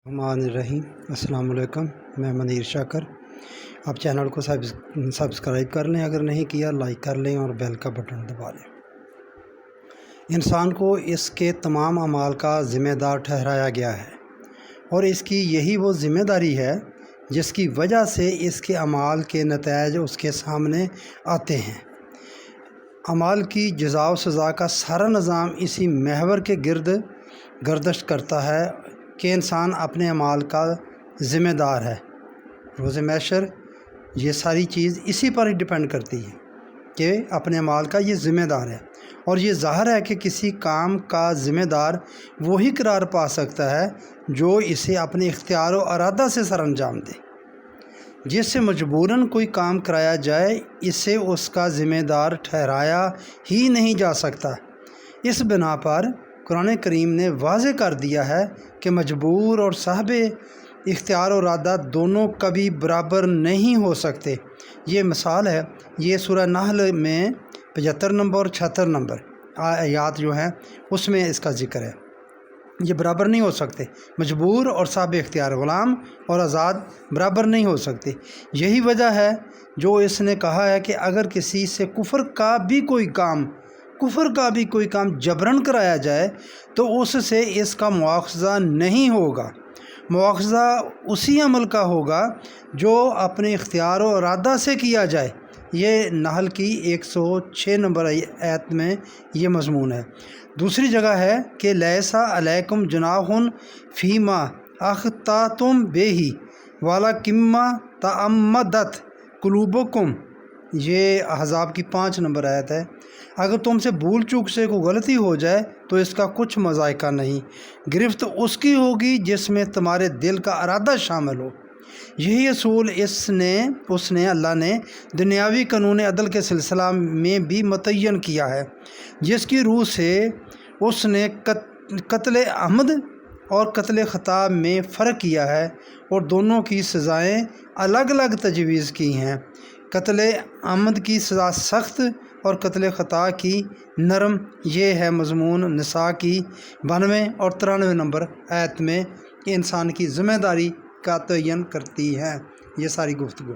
रहीम अस्सलाम वालेकुम। मैं मनीर शाकर। आप चैनल को सब्सक्राइब कर लें, अगर नहीं किया लाइक कर लें और बेल का बटन दबा लें। इंसान को इसके तमाम अमाल का ज़िम्मेदार ठहराया गया है और इसकी यही वो ज़िम्मेदारी है जिसकी वजह से इसके अमाल के नताइज उसके सामने आते हैं। अमाल की जज़ा व सज़ा का सारा निज़ाम इसी महवर के गिर्द गर्दिश करता है कि इंसान अपने अमाल का ज़िम्मेदार है। रोज़े महशर ये सारी चीज़ इसी पर ही डिपेंड करती है कि अपने अमाल का ये ज़िम्मेदार है, और ये ज़ाहिर है कि किसी काम का ज़िम्मेदार वही करार पा सकता है जो इसे अपने इख्तियार और इरादा से सर अंजाम दे। जिससे मजबूरन कोई काम कराया जाए, इसे उसका ज़िम्मेदार ठहराया ही नहीं जा सकता। इस बिना पर कुरान करीम ने वाज़े कर दिया है कि मजबूर और साहब इख्तियार और इरादा दोनों कभी बराबर नहीं हो सकते। ये मिसाल है, ये सूरह नहल में 75 नंबर और 76 नंबर आयात जो हैं उसमें इसका ज़िक्र है। ये बराबर नहीं हो सकते। मजबूर और साहब इख्तियार, ग़ुलाम और आज़ाद बराबर नहीं हो सकते। यही वजह है जो इसने कहा है कि अगर किसी से कुफ्र का भी कोई काम जबरन कराया जाए तो उससे इसका मुआवजा नहीं होगा। मुआवजा उसी अमल का होगा जो अपने इख्तियार और इरादा से किया जाए। ये नहल की 106 नंबर आयत में ये मज़मून है। दूसरी जगह है कि लैसा अलैकुम जुनाहुन फ़ीमा अख्तातुम बेही वाला किम्मा तअम्मदत कुलूबुकुम। ये अहज़ाब की 5 नंबर आयत है। अगर तुमसे भूल चूक से कोई गलती हो जाए तो इसका कुछ मज़ायका नहीं, गिरफ्त उसकी होगी जिसमें तुम्हारे दिल का इरादा शामिल हो। यही असूल उसने अल्लाह ने दुनियावी कानून अदल के सिलसिला में भी मुतय्यन किया है, जिसकी रूह से उसने कत्ल अहमद और कत्ल ख़ता में फ़र्क किया है और दोनों की सज़ाएँ अलग अलग तजवीज़ की हैं। कत्ल अहमद की सज़ा सख्त और कत्ल ख़ता की नरम। ये है मज़मून निसा की 92 और 93 नंबर आयत में कि इंसान की ज़िम्मेदारी का तयन करती है ये सारी गुफ्तगू।